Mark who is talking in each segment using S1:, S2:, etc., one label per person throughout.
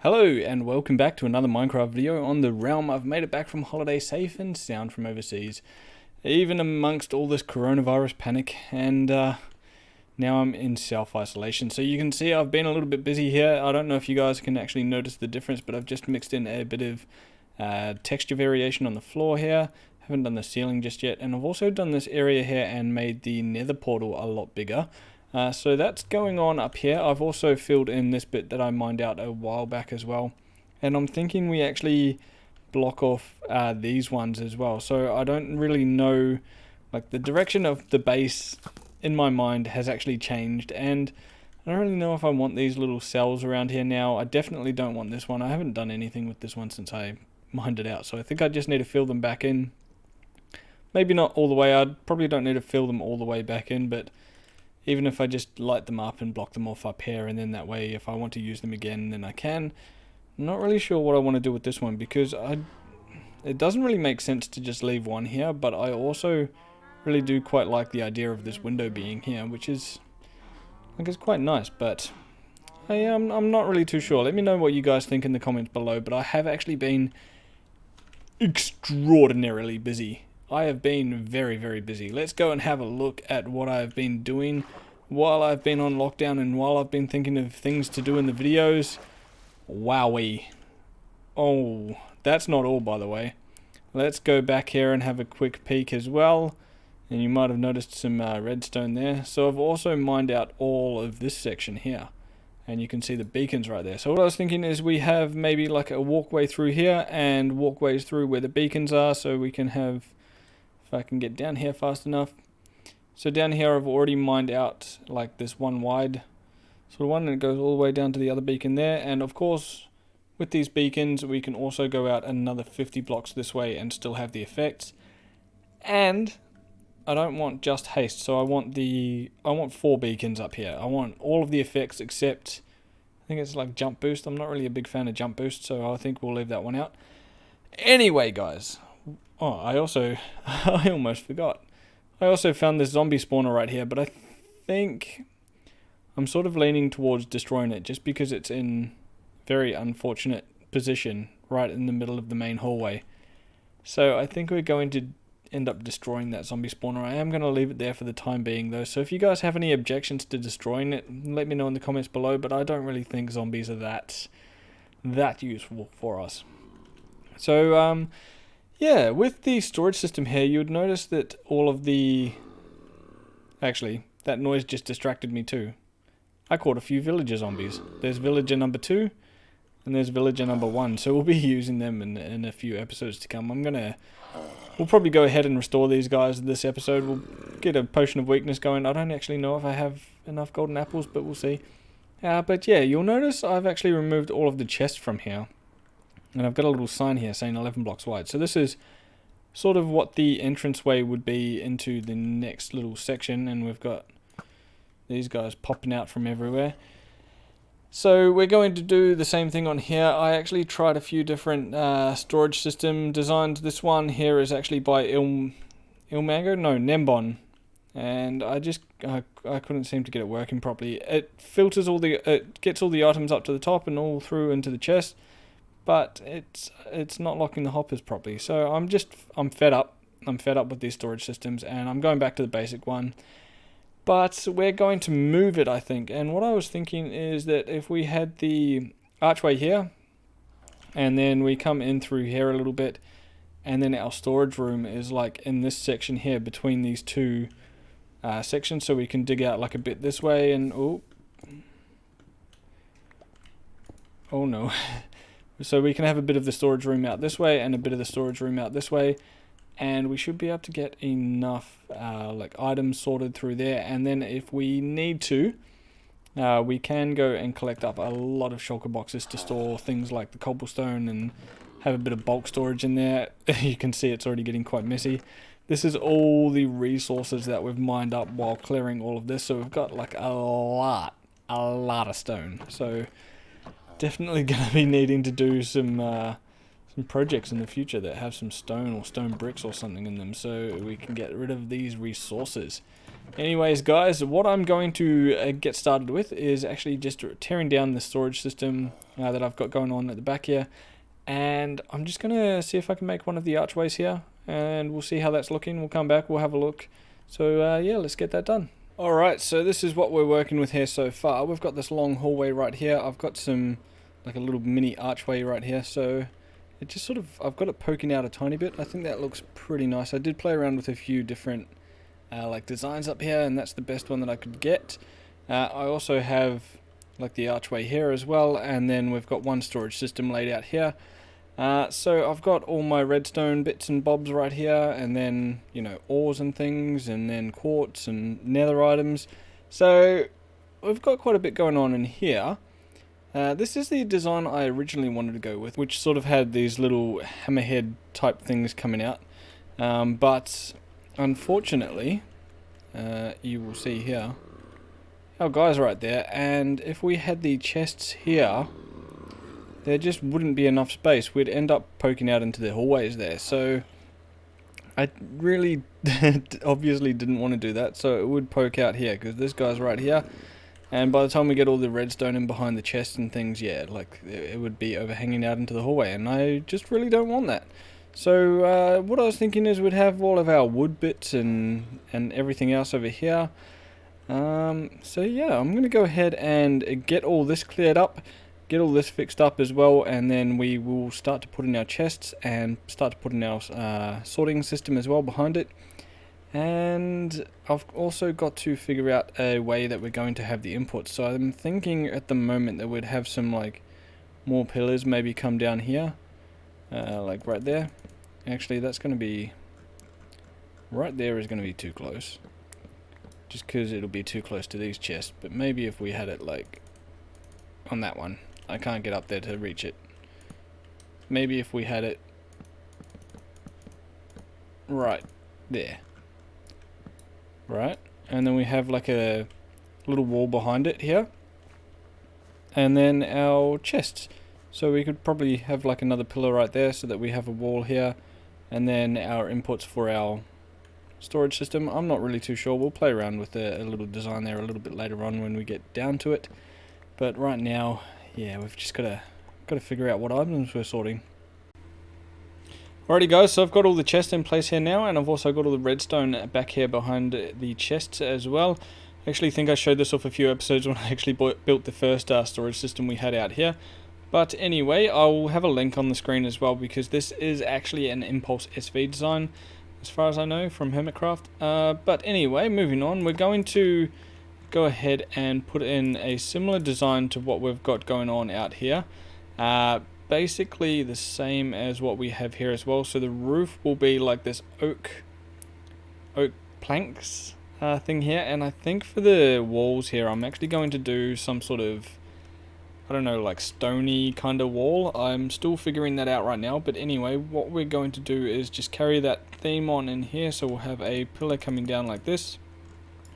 S1: Hello and welcome back to another Minecraft video on the realm. I've made it back from holiday safe and sound from overseas, even amongst all this coronavirus panic, and now I'm in self-isolation. So you can see I've been a little bit busy here. I don't know if you guys can actually notice the difference, but I've just mixed in a bit of texture variation on the floor here. Haven't done the ceiling just yet, and I've also done this area here and made the nether portal a lot bigger. So that's going on up here. I've also filled in this bit that I mined out a while back as well. And I'm thinking we actually block off these ones as well. So I don't really know, like the direction of the base in my mind has actually changed. And I don't really know if I want these little cells around here now. I definitely don't want this one. I haven't done anything with this one since I mined it out. So I think I just need to fill them back in. Maybe not all the way. I probably don't need to fill them all the way back in, but even if I just light them up and block them off up here, and then that way if I want to use them again, then I can. I'm not really sure what I want to do with this one, because it doesn't really make sense to just leave one here, but I also really do quite like the idea of this window being here, which is, I guess, quite nice, but I'm not really too sure. Let me know what you guys think in the comments below, but I have actually been extraordinarily busy. I have been very, very busy. Let's go and have a look at what I've been doing while I've been on lockdown and while I've been thinking of things to do in the videos. Wowee. Oh, that's not all, by the way. Let's go back here and have a quick peek as well. And you might have noticed some redstone there. So I've also mined out all of this section here. And you can see the beacons right there. So what I was thinking is we have maybe like a walkway through here and walkways through where the beacons are, so we can have, if I can get down here fast enough. So down here I've already mined out like this one wide sort of one, and it goes all the way down to the other beacon there. And of course with these beacons we can also go out another 50 blocks this way and still have the effects. And I don't want just haste, so I want 4 beacons up here. I want all of the effects except, I think it's like jump boost. I'm not really a big fan of jump boost, so I think we'll leave that one out. Anyway guys, oh, I almost forgot. I also found this zombie spawner right here, but I think I'm sort of leaning towards destroying it just because it's in very unfortunate position right in the middle of the main hallway. So I think we're going to end up destroying that zombie spawner. I am going to leave it there for the time being though, so if you guys have any objections to destroying it, let me know in the comments below, but I don't really think zombies are that useful for us. So yeah, with the storage system here, you would notice that all of the... Actually, that noise just distracted me too. I caught a few villager zombies. There's villager number 2, and there's villager number 1, so we'll be using them in a few episodes to come. We'll probably go ahead and restore these guys this episode. We'll get a potion of weakness going. I don't actually know if I have enough golden apples, but we'll see. But yeah, you'll notice I've actually removed all of the chests from here. And I've got a little sign here saying 11 blocks wide. So this is sort of what the entranceway would be into the next little section. And we've got these guys popping out from everywhere. So we're going to do the same thing on here. I actually tried a few different storage system designs. This one here is actually by Nembon. And I couldn't seem to get it working properly. It filters it gets all the items up to the top and all through into the chest, but it's not locking the hoppers properly. So I'm fed up. I'm fed up with these storage systems, and I'm going back to the basic one. But we're going to move it, I think. And what I was thinking is that if we had the archway here, and then we come in through here a little bit, and then our storage room is like in this section here between these two sections, so we can dig out like a bit this way, and oh no. So we can have a bit of the storage room out this way and a bit of the storage room out this way, and we should be able to get enough like items sorted through there. And then if we need to, we can go and collect up a lot of shulker boxes to store things like the cobblestone and have a bit of bulk storage in there. You can see it's already getting quite messy. This is all the resources that we've mined up while clearing all of this, so we've got like a lot of stone. So definitely going to be needing to do some projects in the future that have some stone or stone bricks or something in them, so we can get rid of these resources. Anyways, guys, what I'm going to get started with is actually just tearing down the storage system that I've got going on at the back here. And I'm just going to see if I can make one of the archways here. And we'll see how that's looking. We'll come back, we'll have a look. So yeah, let's get that done. Alright, so this is what we're working with here so far. We've got this long hallway right here. I've got some, like a little mini archway right here. So it just sort of, I've got it poking out a tiny bit. I think that looks pretty nice. I did play around with a few different like designs up here, and that's the best one that I could get. I also have like the archway here as well, and then we've got one storage system laid out here. So I've got all my redstone bits and bobs right here, and then, you know, ores and things, and then quartz and nether items. So we've got quite a bit going on in here. This is the design I originally wanted to go with, which sort of had these little hammerhead type things coming out. But unfortunately, you will see here, our guy's right there, and if we had the chests here, there just wouldn't be enough space. We'd end up poking out into the hallways there. So I really obviously didn't want to do that, so it would poke out here, because this guy's right here, and by the time we get all the redstone in behind the chests and things, yeah, like it would be overhanging out into the hallway, and I just really don't want that. So what I was thinking is we'd have all of our wood bits and everything else over here. So yeah, I'm going to go ahead and get all this cleared up, get all this fixed up as well, and then we will start to put in our chests and start to put in our sorting system as well behind it. And I've also got to figure out a way that we're going to have the inputs. So I'm thinking at the moment that we'd have some like more pillars maybe come down here. Like right there. Actually, that's going to be... right there is going to be too close. Just because it'll be too close to these chests. But maybe if we had it like... on that one. I can't get up there to reach it. Maybe if we had it... right there. Right. And then we have like a little wall behind it here. And then our chests. So we could probably have like another pillar right there so that we have a wall here, and then our inputs for our storage system. I'm not really too sure. We'll play around with a little design there a little bit later on when we get down to it. But right now, yeah, we've just got to figure out what items we're sorting. Alrighty guys, so I've got all the chests in place here now, and I've also got all the redstone back here behind the chests as well. I actually think I showed this off a few episodes when I actually built the first storage system we had out here. But anyway, I'll have a link on the screen as well, because this is actually an Impulse SV design, as far as I know, from Hermitcraft. But anyway, moving on, we're going to go ahead and put in a similar design to what we've got going on out here. Basically the same as what we have here as well. So the roof will be like this oak planks thing here, and I think for the walls here, I'm actually going to do some sort of, I don't know, like stony kind of wall. I'm still figuring that out right now, but anyway, what we're going to do is just carry that theme on in here. So we'll have a pillar coming down like this,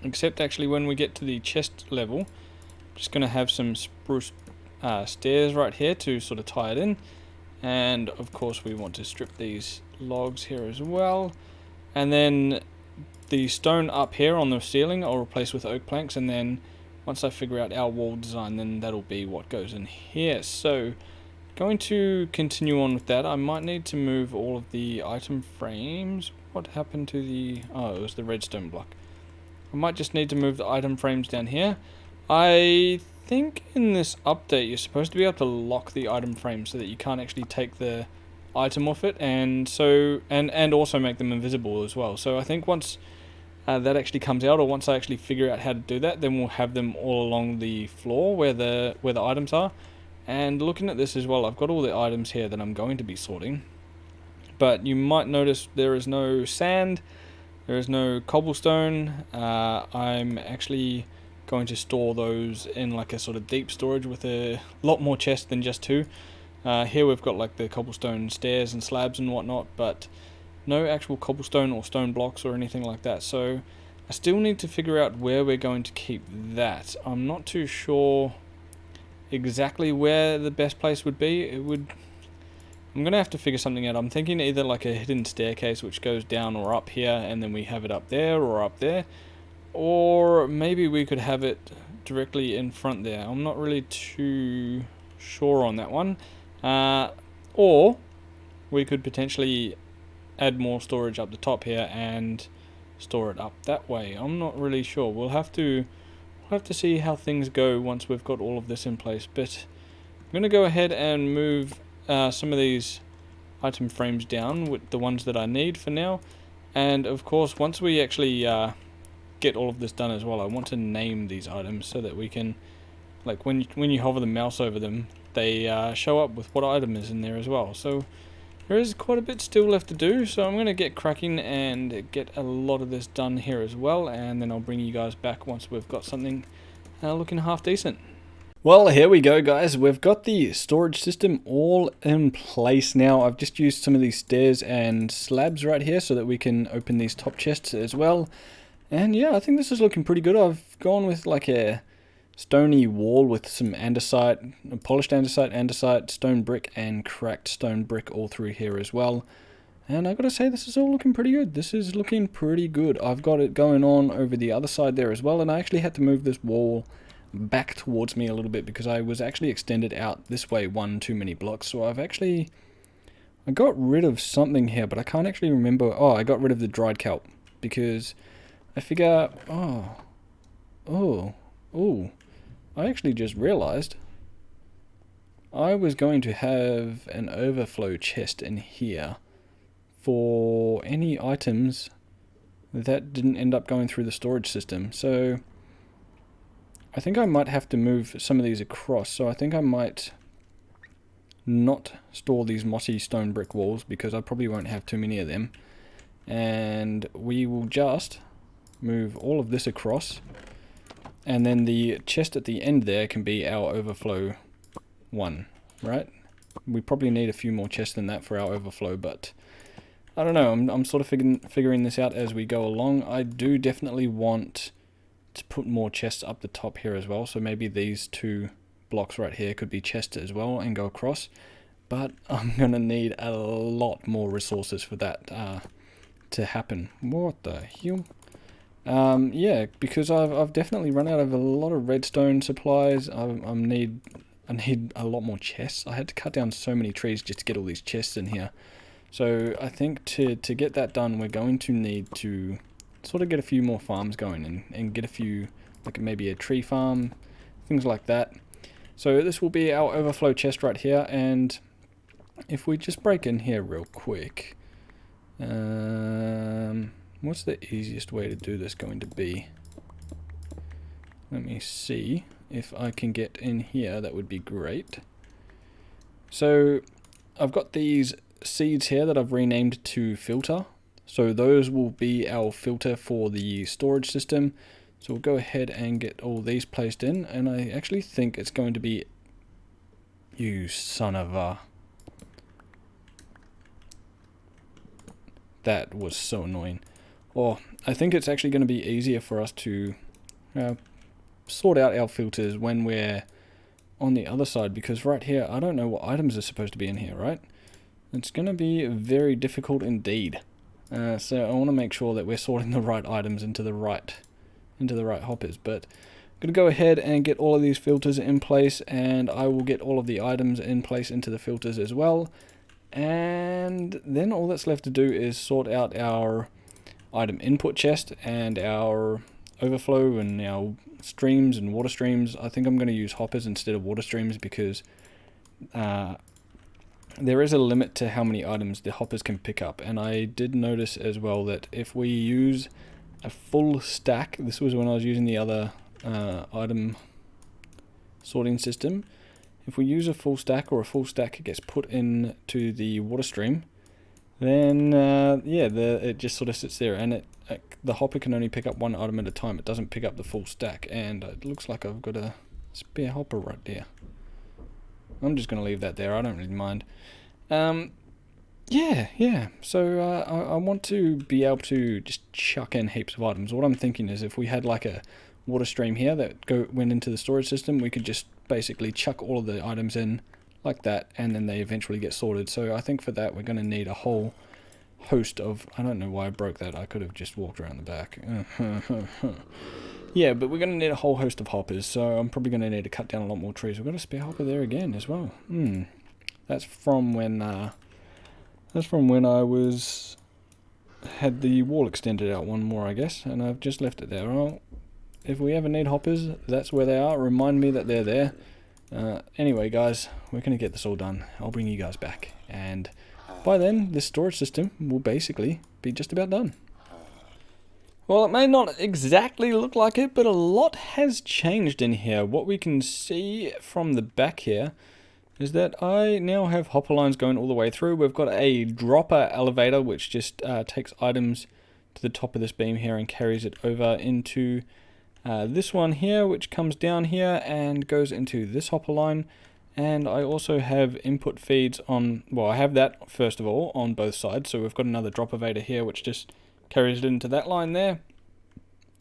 S1: except actually when we get to the chest level, I'm just going to have some spruce stairs right here to sort of tie it in. And of course we want to strip these logs here as well, and then the stone up here on the ceiling I'll replace with oak planks, and then once I figure out our wall design, then that'll be what goes in here. So, going to continue on with that. I might need to move all of the item frames. What happened to the... oh, it was the redstone block. I might just need to move the item frames down here. I think in this update you're supposed to be able to lock the item frame so that you can't actually take the item off it, and so and also make them invisible as well. So I think once that actually comes out, or once I actually figure out how to do that, then we'll have them all along the floor where the items are. And looking at this as well, I've got all the items here that I'm going to be sorting, but you might notice there is no sand, there is no cobblestone. I'm actually going to store those in like a sort of deep storage with a lot more chests than just two. Here we've got like the cobblestone stairs and slabs and whatnot, but no actual cobblestone or stone blocks or anything like that. So I still need to figure out where we're going to keep that. I'm not too sure exactly where the best place would be. I'm going to have to figure something out. I'm thinking either like a hidden staircase which goes down or up here, and then we have it up there or up there. Or maybe we could have it directly in front there. I'm not really too sure on that one. Or we could potentially add more storage up the top here and store it up that way. I'm not really sure. We'll have to see how things go once we've got all of this in place. But I'm going to go ahead and move some of these item frames down with the ones that I need for now. And of course, once we actually get all of this done as well, I want to name these items so that we can, like when you hover the mouse over them, they show up with what item is in there as well. So there is quite a bit still left to do, so I'm going to get cracking and get a lot of this done here as well, and then I'll bring you guys back once we've got something looking half decent. Well, here we go, guys. We've got the storage system all in place now. I've just used some of these stairs and slabs right here so that we can open these top chests as well. And yeah, I think this is looking pretty good. I've gone with like a stony wall with some andesite, polished andesite, stone brick, and cracked stone brick all through here as well. And I gotta say, this is all looking pretty good. This is looking pretty good. I've got it going on over the other side there as well, and I actually had to move this wall back towards me a little bit because I was actually extended out this way one too many blocks. So I got rid of something here, but I can't actually remember. Oh, I got rid of the dried kelp because I figure, I actually just realized I was going to have an overflow chest in here for any items that didn't end up going through the storage system. So I think I might have to move some of these across. So I think I might not store these mossy stone brick walls because I probably won't have too many of them. And we will just move all of this across, and then the chest at the end there can be our overflow one, right? We probably need a few more chests than that for our overflow, but I don't know. I'm sort of figuring this out as we go along. I do definitely want to put more chests up the top here as well, so maybe these two blocks right here could be chests as well and go across, but I'm gonna need a lot more resources for that to happen. What the hell? Yeah, because I've definitely run out of a lot of redstone supplies. I need a lot more chests. I had to cut down so many trees just to get all these chests in here. So I think to get that done, we're going to need to sort of get a few more farms going and get a few, like maybe a tree farm, things like that. So this will be our overflow chest right here, and if we just break in here real quick, what's the easiest way to do this going to be? Let me see if I can get in here. That would be great. So I've got these seeds here that I've renamed to filter. So those will be our filter for the storage system. So we'll go ahead and get all these placed in, and I actually think it's going to be... You son of a... That was so annoying. Or I think it's actually going to be easier for us to sort out our filters when we're on the other side, because right here I don't know what items are supposed to be in here, right? It's going to be very difficult indeed. So I want to make sure that we're sorting the right items into the right hoppers. But I'm going to go ahead and get all of these filters in place, and I will get all of the items in place into the filters as well. And then all that's left to do is sort out our item input chest and our overflow and our streams and water streams. I think I'm going to use hoppers instead of water streams because there is a limit to how many items the hoppers can pick up. And I did notice as well that if we use a full stack, this was when I was using the other item sorting system, if we use a full stack or a full stack gets put into the water stream, then yeah, it just sort of sits there, and the hopper can only pick up one item at a time. It doesn't pick up the full stack, and it looks like I've got a spare hopper right there. I'm just going to leave that there. I don't really mind. Yeah. So I want to be able to just chuck in heaps of items. What I'm thinking is if we had like a water stream here that went into the storage system, we could just basically chuck all of the items in like that, and then they eventually get sorted. So I think for that we're going to need a whole host of... I don't know why I broke that. I could have just walked around the back. Yeah, but we're going to need a whole host of hoppers, so I'm probably going to need to cut down a lot more trees. We've got a spare hopper there again as well. That's from when I had the wall extended out one more, I guess, and I've just left it there. Well, if we ever need hoppers, that's where they are. Remind me that they're there. Anyway, guys, we're going to get this all done. I'll bring you guys back, and by then, this storage system will basically be just about done. Well, it may not exactly look like it, but a lot has changed in here. What we can see from the back here is that I now have hopper lines going all the way through. We've got a dropper elevator, which just takes items to the top of this beam here and carries it over into this one here, which comes down here and goes into this hopper line. And I also have input feeds on, well, I have that first of all on both sides. So we've got another dropper elevator here, which just carries it into that line there.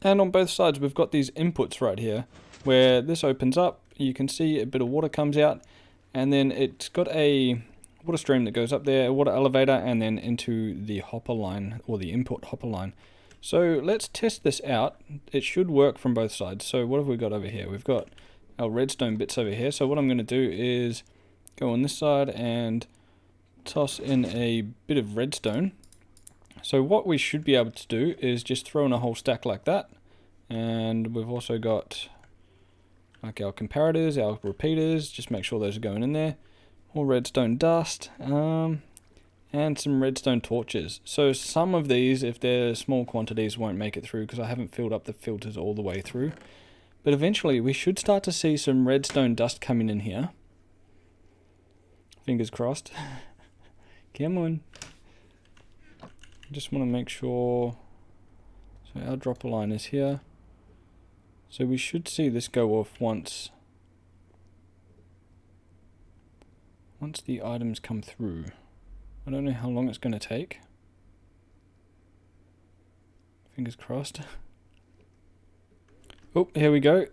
S1: And on both sides, we've got these inputs right here, where this opens up. You can see a bit of water comes out, and then it's got a water stream that goes up there, a water elevator, and then into the hopper line, or the input hopper line. So let's test this out. It should work from both sides. So what have we got over here? We've got our redstone bits over here. So what I'm going to do is go on this side and toss in a bit of redstone. So what we should be able to do is just throw in a whole stack like that. And we've also got like our comparators, our repeaters, just make sure those are going in there. More redstone dust, and some redstone torches. So some of these, if they're small quantities, won't make it through because I haven't filled up the filters all the way through. But eventually we should start to see some redstone dust coming in here. Fingers crossed. Come on. Just want to make sure. So our dropper line is here. So we should see this go off once the items come through. I don't know how long it's going to take. Fingers crossed. Oh, here we go.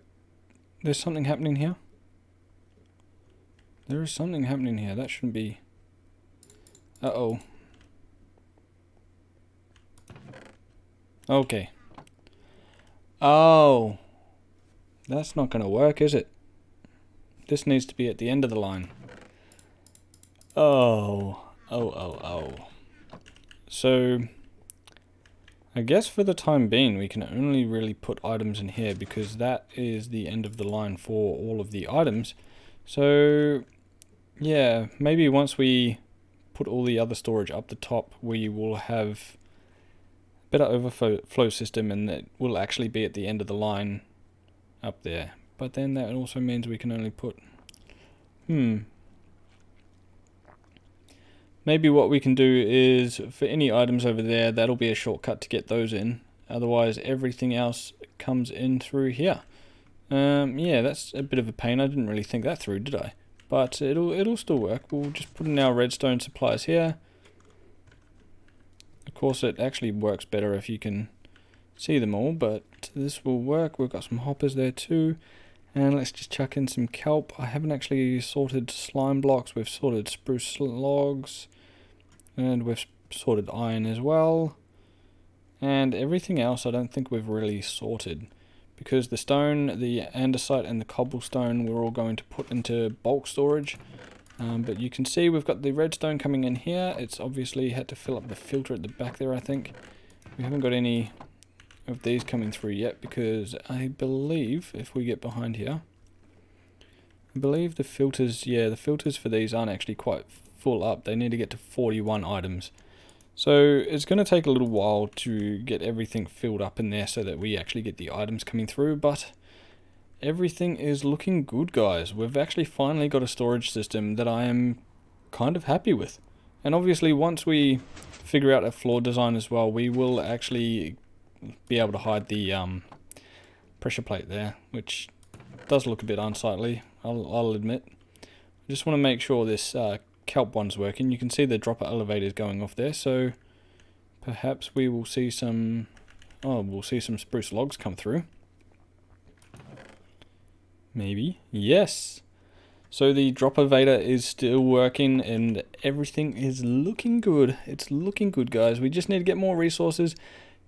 S1: There's something happening here. There is something happening here. That shouldn't be... Uh-oh. Okay. Oh. That's not going to work, is it? This needs to be at the end of the line. Oh. Oh. So, I guess for the time being, we can only really put items in here because that is the end of the line for all of the items. So, yeah, maybe once we put all the other storage up the top, we will have a better overflow system and it will actually be at the end of the line up there. But then that also means we can only put... Maybe what we can do is, for any items over there, that'll be a shortcut to get those in. Otherwise, everything else comes in through here. Yeah, that's a bit of a pain. I didn't really think that through, did I? But it'll still work. We'll just put in our redstone supplies here. Of course, it actually works better if you can see them all, but this will work. We've got some hoppers there too. And let's just chuck in some kelp. I haven't actually sorted slime blocks. We've sorted spruce logs. And we've sorted iron as well. And everything else I don't think we've really sorted. Because the stone, the andesite and the cobblestone we're all going to put into bulk storage. But you can see we've got the redstone coming in here. It's obviously had to fill up the filter at the back there, I think. We haven't got any of these coming through yet because I believe if we get behind here, I believe the filters, the filters for these aren't actually quite full up. They need to get to 41 items. So it's going to take a little while to get everything filled up in there so that we actually get the items coming through, but everything is looking good, guys. We've actually finally got a storage system that I am kind of happy with. And obviously once we figure out a floor design as well, we will actually be able to hide the pressure plate there, which does look a bit unsightly, I'll admit. I just want to make sure this kelp one's working. You can see the dropper elevators going off there, so perhaps we will see some spruce logs come through. Maybe. Yes. So the dropper Vader is still working and everything is looking good. It's looking good, guys. We just need to get more resources,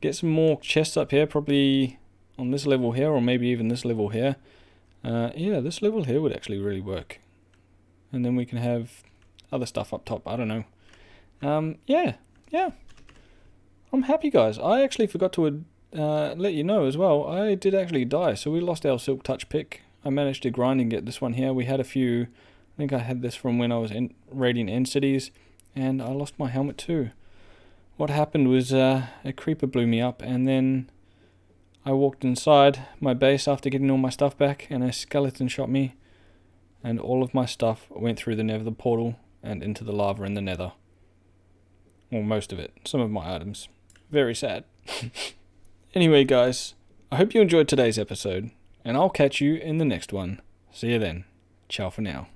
S1: get some more chests up here, probably on this level here, or maybe even this level here. Yeah, this level here would actually really work. And then we can have other stuff up top. I don't know. Yeah. I'm happy, guys. I actually forgot to let you know as well. I did actually die, so we lost our Silk Touch pick. I managed to grind and get this one here. We had a few, I think I had this from when I was in raiding End Cities, and I lost my helmet too. What happened was a creeper blew me up, and then I walked inside my base after getting all my stuff back, and a skeleton shot me, and all of my stuff went through the nether portal and into the lava in the nether. Well, most of it. Some of my items. Very sad. Anyway, guys, I hope you enjoyed today's episode, and I'll catch you in the next one. See you then. Ciao for now.